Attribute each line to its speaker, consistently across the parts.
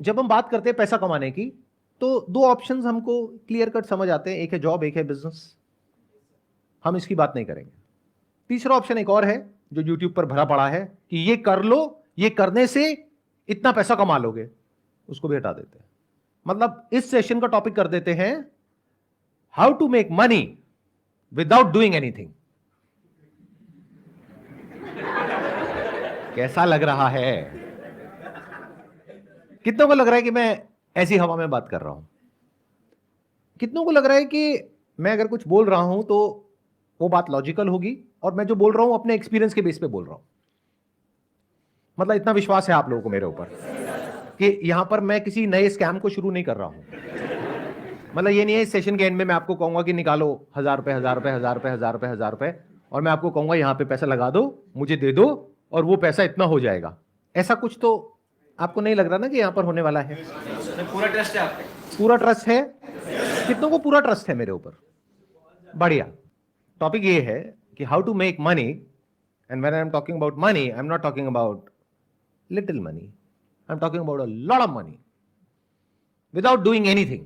Speaker 1: जब हम बात करते हैं पैसा कमाने की, तो दो ऑप्शंस हमको क्लियर कट समझ आते हैं, एक है जॉब, एक है बिजनेस। हम इसकी बात नहीं करेंगे। तीसरा ऑप्शन एक और है जो यूट्यूब पर भरा पड़ा है कि ये कर लो, ये करने से इतना पैसा कमा लोगे, उसको भी हटा देते हैं। मतलब इस सेशन का टॉपिक कर देते हैं how to make money without doing anything. कैसा लग रहा है? कितनों को लग रहा है कि मैं ऐसी हवा में बात कर रहा हूं? कितनों को लग रहा है कि मैं अगर कुछ बोल रहा हूं तो वो बात लॉजिकल होगी, और मैं जो बोल रहा हूं अपने एक्सपीरियंस के बेस पे बोल रहा हूं? मतलब इतना विश्वास है आप लोगों को मेरे ऊपर कि यहां पर मैं किसी नए स्कैम को शुरू नहीं कर रहा हूं। मतलब ये नहीं है इस सेशन के एंड में मैं आपको कहूंगा कि निकालो 1,000 रुपए 1,000 रुपए 1,000 रुपए 1,000 रुपए 1,000 रुपए, और मैं आपको कहूंगा यहां पे पैसा लगा दो, मुझे दे दो, और वो पैसा इतना हो जाएगा। ऐसा कुछ तो आपको नहीं लग रहा ना कि यहां पर होने वाला है?
Speaker 2: पूरा ट्रस्ट है आप पे?
Speaker 1: पूरा ट्रस्ट है। कितनों को पूरा ट्रस्ट है मेरे ऊपर? बढ़िया। टॉपिक ये है कि how to make money, and when I am talking about money, I am not talking about little money, I am talking about a lot of money without doing anything.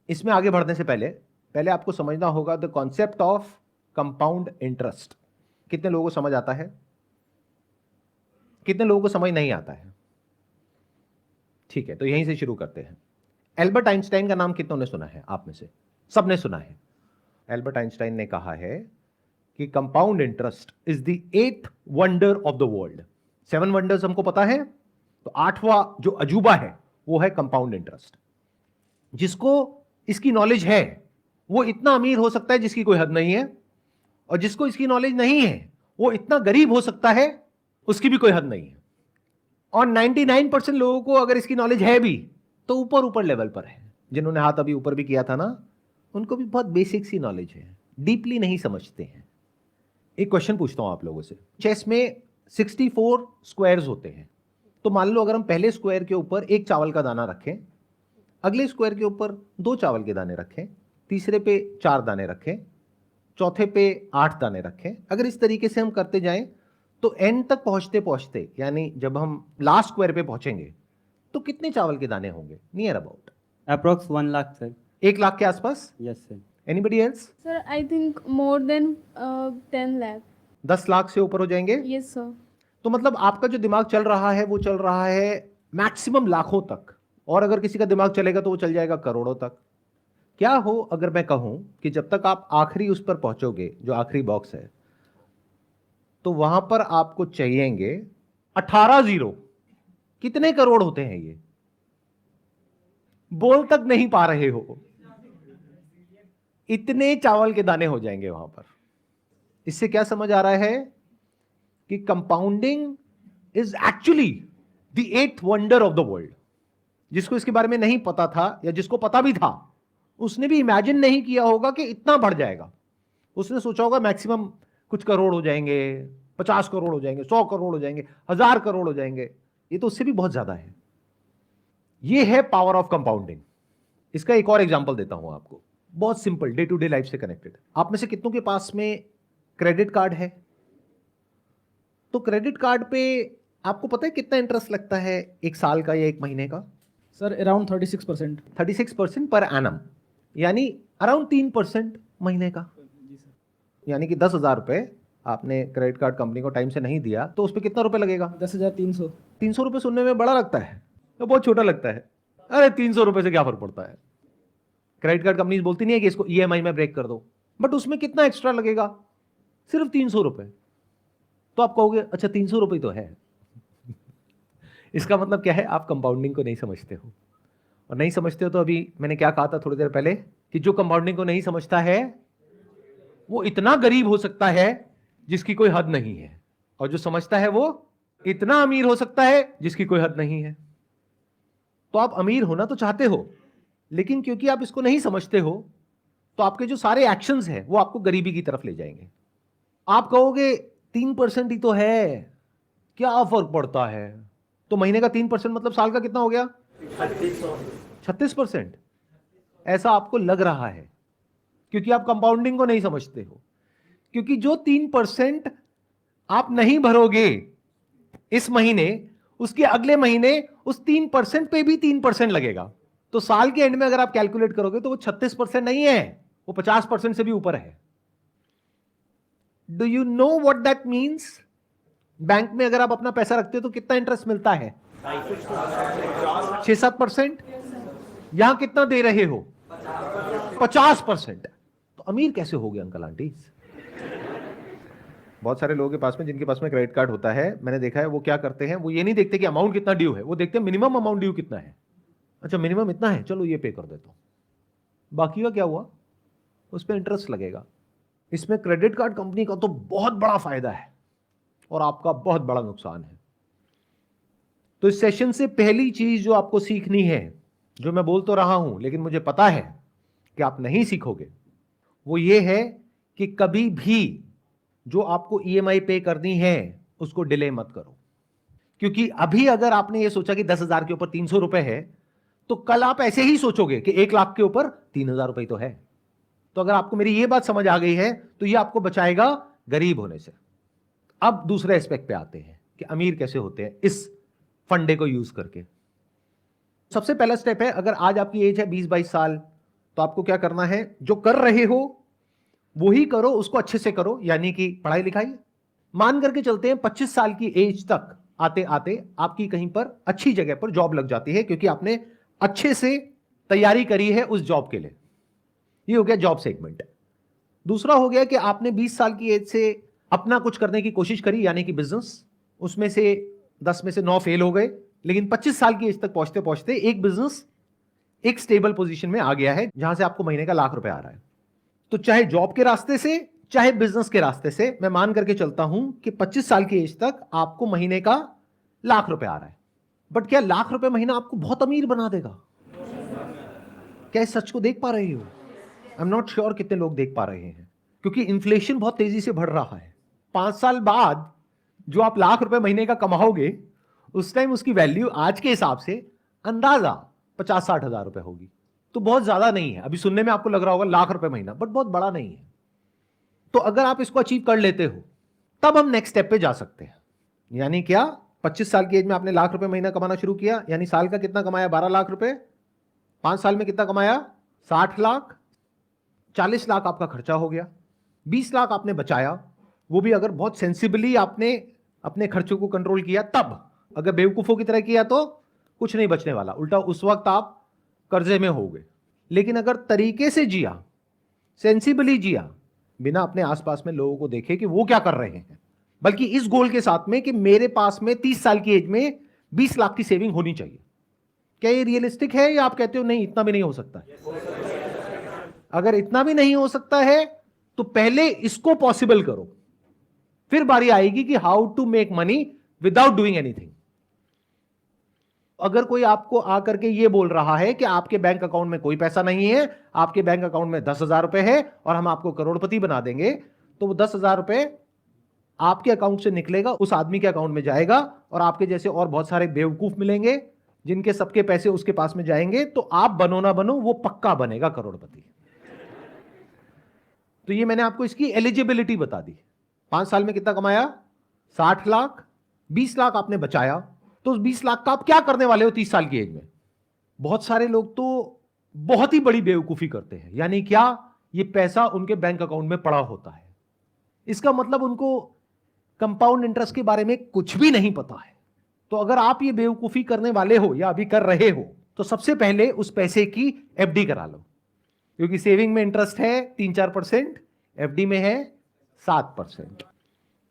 Speaker 1: इसमें आगे बढ़ने से पहले पहले आपको समझना होगा the concept of compound interest. कितने लोगों को समझ आता है? कितने लोगों को समझ नहीं आता है? ठीक है, तो यहीं से शुरू करते हैं। एल्बर्ट आइंस्टाइन का नाम कितनों ने सुना है? आप में से सबने सुना है। एल्बर्ट आइंस्टाइन ने कहा है कि compound interest is the 8th wonder of the world. 7 wonders हमको पता है, तो 8वां जो अजूबा है वो है कंपाउंड इंटरेस्ट। जिसको इसकी नॉलेज है वो इतना अमीर हो सकता है जिसकी कोई हद नहीं है, और जिसको इसकी नॉलेज नहीं है वो इतना गरीब हो सकता है उसकी भी कोई हद नहीं है। और 99% लोगों को अगर इसकी नॉलेज है भी तो ऊपर ऊपर लेवल पर है। जिन्होंने हाथ अभी ऊपर भी किया था ना, उनको भी बहुत बेसिक सी नॉलेज है, डीपली नहीं समझते हैं। एक क्वेश्चन पूछता हूं आप लोगों से। चेस में 64 स्क्वायर्स होते हैं, तो मान लो अगर हम पहले स्क्वायर के ऊपर एक चावल का दाना रखें, अगले स्क्वायर के ऊपर 2 चावल के दाने रखें, तीसरे पे 4 दाने रखें, चौथे पे 8 दाने रखें, अगर इस तरीके से हम करते जाएं तो एंड तक पहुंचते पहुंचते, यानी जब हम लास्ट स्क्वायर पे पहुंचेंगे तो कितने चावल के दाने होंगे? Near about
Speaker 3: approx 1 lakh sir.
Speaker 1: 1 lakh के आसपास।
Speaker 3: Yes sir.
Speaker 1: Anybody else?
Speaker 4: Sir, I think more than 10 lakh.
Speaker 1: 10 lakh से ऊपर हो जाएंगे।
Speaker 4: Yes, sir.
Speaker 1: तो मतलब आपका जो दिमाग चल रहा है वो चल रहा है मैक्सिमम लाखों तक, और अगर किसी का दिमाग चलेगा तो वो चल जाएगा करोड़ों तक। क्या हो अगर मैं कहूं कि जब तक आप आखिरी उस पर पहुंचोगे, जो आखिरी बॉक्स है, तो वहां पर आपको चाहिएंगे 18 जीरो। कितने करोड़ होते हैं ये? बोल तक नहीं पा रहे हो, इतने चावल के दाने हो जाएंगे वहां पर। इससे क्या समझ आ रहा है कि compounding is actually the 8th wonder of the world. जिसको इसके बारे में नहीं पता था, या जिसको पता भी था, उसने भी इमेजिन नहीं किया होगा कि इतना बढ़ जाएगा। उसने सोचा होगा मैक्सिमम कुछ करोड़ हो जाएंगे, 50 करोड़ हो जाएंगे, 100 करोड़ हो जाएंगे, 1000 करोड़ हो जाएंगे। ये तो उससे भी बहुत ज्यादा है। ये है पावर ऑफ कंपाउंडिंग। इसका एक और एग्जांपल देता हूं आपको, बहुत simple, day to day life से कनेक्टेड। आप में से कितनों के पास में क्रेडिट कार्ड है? तो क्रेडिट कार्ड पे आपको पता है कितना इंटरेस्ट लगता है, एक साल का या एक महीने का?
Speaker 5: Sir around 36%।
Speaker 1: 36% पर एनम, यानी अराउंड 3% महीने का। यानी कि 10,000 रुपए आपने क्रेडिट कार्ड कंपनी को टाइम से नहीं दिया तो उस पर कितना रुपए लगेगा?
Speaker 5: 10,300।
Speaker 1: 300 रुपए सुनने में बड़ा लगता है तो बहुत छोटा लगता है। अरे 300 रुपए से क्या फर्क पड़ता है? क्रेडिट कार्ड कंपनी बोलती नहीं है कि इसको ईएमआई में ब्रेक कर दो, बट उसमें कितना एक्स्ट्रा लगेगा? सिर्फ 300 रुपए। तो आप कहोगे अच्छा 300 रुपए तो है। इसका मतलब क्या है? आप कंपाउंडिंग को नहीं समझते हो, और नहीं समझते हो तो अभी मैंने क्या कहा था थोड़ी देर पहले कि जो कंपाउंडिंग को नहीं समझता है वो इतना गरीब हो सकता है जिसकी कोई हद नहीं है, और जो समझता है वो इतना अमीर हो सकता है जिसकी कोई हद नहीं है। तो आप अमीर होना तो चाहते हो, लेकिन क्योंकि आप इसको नहीं समझते हो तो आपके जो सारे एक्शंस हैं वो आपको गरीबी की तरफ ले जाएंगे। आप कहोगे 3% ही तो है, क्या फर्क पड़ता है? तो महीने का 3% मतलब साल का कितना हो गया? 36%। ऐसा आपको लग रहा है क्योंकि आप कंपाउंडिंग को नहीं समझते हो। क्योंकि जो 3% आप नहीं भरोगे इस महीने, उसके अगले महीने उस 3% पे भी 3% लगेगा। तो साल के एंड में अगर आप कैलकुलेट करोगे तो वो 36% नहीं है, वो 50% से भी ऊपर है। Do you know what that means? Bank में अगर आप अपना पैसा रखते हो तो कितना इंटरेस्ट मिलता है? 6-7%। यहां कितना दे रहे हो? 50%। तो अमीर कैसे हो गए अंकल आंटी? बहुत सारे लोगों के पास में, जिनके पास में क्रेडिट कार्ड होता है, मैंने देखा है, वो क्या करते हैं, वो ये नहीं देखते कि अमाउंट कितना ड्यू है, वो देखते हैं मिनिमम अमाउंट ड्यू कितना है। अच्छा मिनिमम इतना है, चलो ये पे कर देता हूं, बाकी का क्या हुआ, उस पर इंटरेस्ट लगेगा। इसमें क्रेडिट कार्ड कंपनी का तो बहुत बड़ा फायदा है और आपका बहुत बड़ा नुकसान है। तो इस सेशन से पहली चीज जो आपको सीखनी है, जो मैं बोल तो रहा हूं लेकिन मुझे पता है कि आप नहीं सीखोगे, वो ये है कि कभी भी जो आपको ईएमआई पे करनी है उसको डिले मत करो। क्योंकि अभी अगर आपने ये सोचा कि 10,000 के ऊपर 300 रुपए है, तो कल आप ऐसे ही सोचोगे कि 1 लाख के ऊपर 3,000 रुपए तो है। तो अगर आपको मेरी ये बात समझ आ गई है तो ये आपको बचाएगा गरीब होने से। अब दूसरे एस्पेक्ट पे आते हैं कि अमीर कैसे होते हैं इस फंडे को यूज करके। सबसे पहला स्टेप है, अगर आज आपकी एज है 20-22 साल, तो आपको क्या करना है, जो कर रहे हो वही करो, उसको अच्छे से करो, यानी कि पढ़ाई लिखाई। मान करके चलते हैं 25 साल की एज तक आते आते आपकी कहीं पर अच्छी जगह पर जॉब लग जाती है, क्योंकि आपने अच्छे से तैयारी करी है उस जॉब के लिए। ये हो गया जॉब सेगमेंट। दूसरा हो गया कि आपने 20 साल की एज से अपना कुछ करने की कोशिश करी, यानी कि बिजनेस, उसमें से 10 में से 9 फेल हो गए, लेकिन 25 साल की एज तक पहुंचते पहुंचते एक बिजनेस एक स्टेबल पोजीशन में आ गया है, जहां से आपको महीने का लाख रुपए आ रहा है। तो चाहे जॉब के रास्ते से चाहे बिजनेस के रास्ते से, मैं मान करके चलता हूं कि 25 साल की एज तक आपको महीने का लाख रुपए आ रहा है। बट क्या लाख रुपए महीना आपको बहुत अमीर बना देगा? क्या इस सच को देख पा रहे हो? आई एम नॉट श्योर कितने लोग देख पा रहे हैं, क्योंकि इन्फ्लेशन बहुत तेजी से बढ़ रहा है। 5 साल बाद जो आप लाख रुपए महीने का कमाओगे, उस टाइम उसकी वैल्यू आज के हिसाब से अंदाजा 50-60 हजार रुपए होगी। तो बहुत ज्यादा नहीं है। अभी सुनने में आपको लग रहा होगा लाख रुपए महीना, बट बहुत बड़ा नहीं है। तो अगर आप इसको अचीव कर लेते हो, तब हम नेक्स्ट स्टेप पे जा सकते हैं। यानी क्या, 25 साल की एज में आपने लाख रुपए महीना कमाना शुरू किया, यानी साल का कितना कमाया? 12 लाख रुपए। 5 साल में कितना कमाया? 60 लाख। 40 लाख आपका खर्चा हो गया, 20 लाख आपने बचाया। वो भी अगर बहुत सेंसिबली आपने अपने खर्चों को कंट्रोल किया तब। अगर बेवकूफों की तरह किया तो कुछ नहीं बचने वाला, उल्टा उस वक्त आप कर्जे में हो गए। लेकिन अगर तरीके से जिया, सेंसिबली जिया, बिना अपने आसपास में लोगों को देखे कि वो क्या कर रहे हैं, बल्कि इस गोल के साथ में कि मेरे पास में 30 साल की एज में 20 लाख की सेविंग होनी चाहिए, क्या ये रियलिस्टिक है? या आप कहते हो नहीं इतना भी नहीं हो सकता है? अगर इतना भी नहीं हो सकता है तो पहले इसको पॉसिबल करो, फिर बारी आएगी कि how to make money without doing anything. अगर कोई आपको आकर के ये बोल रहा है कि आपके बैंक अकाउंट में कोई पैसा नहीं है, आपके बैंक अकाउंट में 10,000 रुपए है और हम आपको करोड़पति बना देंगे, तो वो 10,000 रुपए आपके अकाउंट से निकलेगा, उस आदमी के अकाउंट में जाएगा, और आपके जैसे और बहुत सारे बेवकूफ मिलेंगे जिनके सबके पैसे उसके पास में जाएंगे। तो आप बनो ना बनो, वो पक्का बनेगा करोड़पति। तो ये मैंने आपको इसकी एलिजिबिलिटी बता दी। 5 साल में कितना कमाया? 60 लाख। 20 लाख आपने बचाया, तो उस 20 लाख का आप क्या करने वाले हो 30 साल की एज में? बहुत सारे लोग तो बहुत ही बड़ी बेवकूफी करते हैं। यानी क्या, ये पैसा उनके बैंक अकाउंट में पड़ा होता है। इसका मतलब उनको कंपाउंड इंटरेस्ट के बारे में कुछ भी नहीं पता है। तो अगर आप ये बेवकूफी करने वाले हो या अभी कर रहे हो, तो सबसे पहले उस पैसे की एफडी करा लो, क्योंकि सेविंग में इंटरेस्ट है 3-4%, एफडी में है 7%।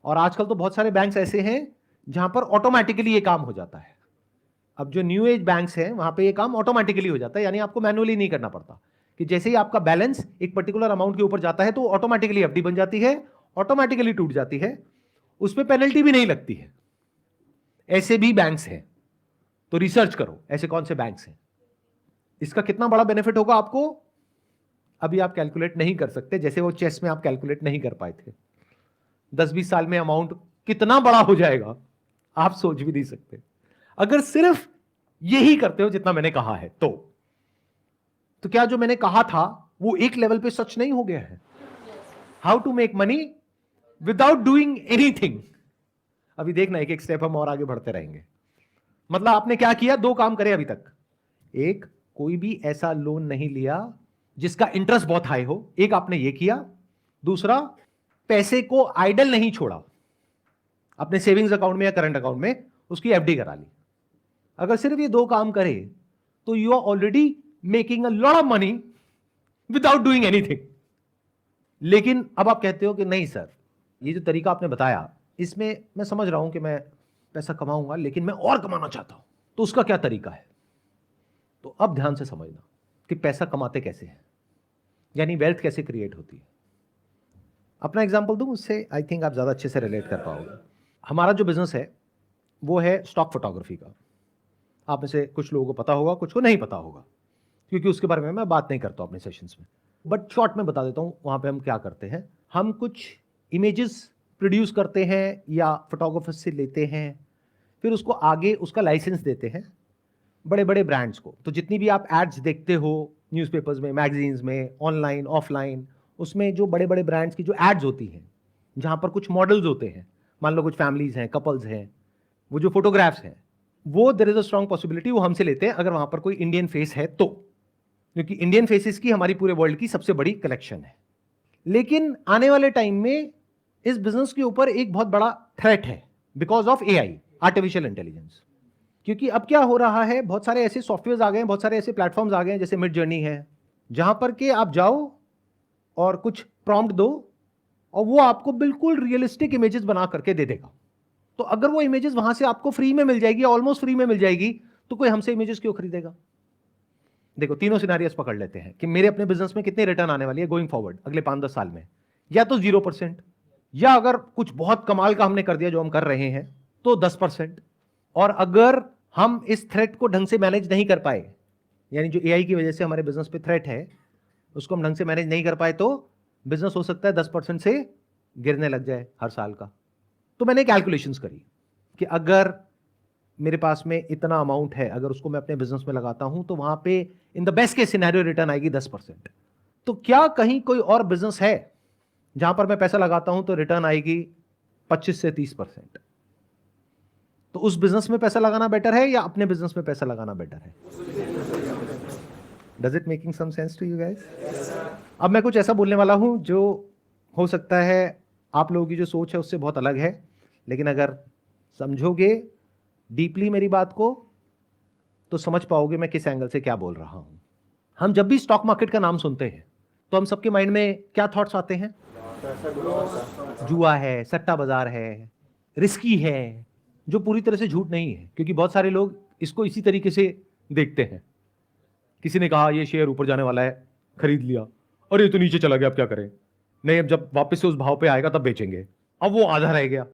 Speaker 1: और आजकल तो बहुत सारे बैंक्स ऐसे हैं जहां पर ऑटोमेटिकली ये काम हो जाता है। अब जो न्यू एज बैंक्स हैं वहां पे ये काम ऑटोमेटिकली हो जाता है, यानी आपको मैनुअली नहीं करना पड़ता, कि जैसे ही आपका बैलेंस एक पर्टिकुलर अमाउंट के ऊपर जाता है तो ऑटोमेटिकली एफडी बन जाती है, ऑटोमेटिकली टूट जाती है, उस पर पेनल्टी भी नहीं लगती है। ऐसे भी बैंक्स हैं, तो रिसर्च करो ऐसे कौन से बैंक्स हैं। इसका कितना बड़ा बेनिफिट होगा आपको, अभी आप कैलकुलेट नहीं कर सकते, जैसे वो चेस में आप कैलकुलेट नहीं कर पाए थे। 10-20 साल में अमाउंट कितना बड़ा हो जाएगा आप सोच भी नहीं सकते, अगर सिर्फ यही करते हो जितना मैंने कहा है। तो क्या जो मैंने कहा था वो एक लेवल पे सच नहीं हो गया है? How to make money without doing anything. अभी देखना एक एक स्टेप हम और आगे बढ़ते रहेंगे। मतलब आपने क्या किया, दो काम करे अभी तक। एक, कोई भी ऐसा लोन नहीं लिया जिसका इंटरेस्ट बहुत हाई हो, एक आपने ये किया। दूसरा, पैसे को आइडल नहीं छोड़ा, अपने सेविंग्स अकाउंट में या करंट अकाउंट में उसकी एफडी करा ली। अगर सिर्फ ये दो काम करे तो you are already making a lot of money without doing anything. लेकिन अब आप कहते हो कि नहीं सर, ये जो तरीका आपने बताया इसमें मैं समझ रहा हूं कि मैं पैसा कमाऊंगा लेकिन मैं और कमाना चाहता हूं, तो उसका क्या तरीका है? तो अब ध्यान से समझना कि पैसा कमाते कैसे हैं, यानी वेल्थ कैसे क्रिएट होती है। अपना एग्जांपल दूं, उससे आई थिंक आप ज़्यादा अच्छे से रिलेट कर पाओगे। हमारा जो बिजनेस है वो है स्टॉक फोटोग्राफी का। आप में से कुछ लोगों को पता होगा, कुछ को नहीं पता होगा, क्योंकि उसके बारे में मैं बात नहीं करता हूं अपने सेशंस में, बट शॉर्ट में बता देता हूं वहां पे हम क्या करते हैं। हम कुछ इमेजेस प्रोड्यूस करते हैं या फोटोग्राफर से लेते हैं, फिर उसको आगे उसका लाइसेंस देते हैं बड़े बड़े ब्रांड्स को। तो जितनी भी आप एड्स देखते हो न्यूज़पेपर्स में, मैगजीन्स में, ऑनलाइन ऑफलाइन, उसमें जो बड़े बड़े ब्रांड्स की जो एड्स होती हैं जहां पर कुछ मॉडल्स होते हैं, मान लो कुछ फैमिलीज हैं, कपल्स हैं, वो जो फोटोग्राफ्स हैं वो there is a strong possibility वो हमसे लेते हैं अगर वहां पर कोई इंडियन फेस है तो, क्योंकि इंडियन फेसेस की हमारी पूरे वर्ल्ड की सबसे बड़ी कलेक्शन है। लेकिन आने वाले टाइम में इस बिजनेस के ऊपर एक बहुत बड़ा थ्रेट है because of AI, artificial intelligence. क्योंकि अब क्या हो रहा है, बहुत सारे ऐसे सॉफ्टवेयर आ गए हैं, बहुत सारे ऐसे प्लेटफॉर्म्स आ गए हैं जैसे मिड जर्नी है, जहां पर के आप जाओ और कुछ प्रॉम्प्ट दो और वो आपको बिल्कुल रियलिस्टिक इमेजेस बना करके दे देगा। तो अगर वो इमेजेस वहां से आपको फ्री में मिल जाएगी, ऑलमोस्ट फ्री में मिल जाएगी, तो कोई हमसे इमेजेस क्यों खरीदेगा? देखो तीनों सिनारियोस पकड़ लेते हैं कि मेरे अपने बिजनेस में कितने रिटर्न आने वाली है गोइंग फॉरवर्ड अगले 5-10 साल में। या तो 0%, या अगर कुछ बहुत कमाल का हमने कर दिया जो हम कर रहे हैं तो 10%। और अगर हम इस थ्रेट को ढंग से मैनेज नहीं कर पाए, यानी जो एआई की वजह से हमारे बिजनेस पे थ्रेट है उसको हम ढंग से मैनेज नहीं कर पाए, तो बिजनेस हो सकता है 10% से गिरने लग जाए हर साल का। तो मैंने कैलकुलेशंस करी कि अगर मेरे पास में इतना अमाउंट है, अगर उसको मैं अपने बिजनेस में लगाता हूं तो वहां पे in the best case scenario return आएगी 10%। तो क्या कहीं कोई और बिजनेस है जहां पर मैं पैसा लगाता हूं तो रिटर्न आएगी 25 से 30%? तो उस बिजनेस में पैसा लगाना बेटर है या अपने बिजनेस में पैसा लगाना बेटर है? Does it making some sense to you guys? अब मैं कुछ ऐसा बोलने वाला हूं जो हो सकता है आप लोगों की जो सोच है उससे बहुत अलग है, लेकिन अगर समझोगे डीपली मेरी बात को तो समझ पाओगे मैं किस एंगल से क्या बोल रहा हूं। हम जब भी स्टॉक मार्केट का नाम सुनते हैं तो हम सबके माइंड में क्या थॉट्स आते हैं? जुआ है, सट्टा बाजार है, रिस्की है, जो पूरी तरह से झूठ नहीं है, क्योंकि बहुत सारे लोग इसको इसी तरीके से देखते हैं। किसी ने कहा ये शेयर ऊपर जाने वाला है, खरीद लिया, और ये तो नीचे चला गया, अब क्या करें? नहीं, अब जब वापस से उस भाव पे आएगा तब बेचेंगे, अब वो आधा रह गया,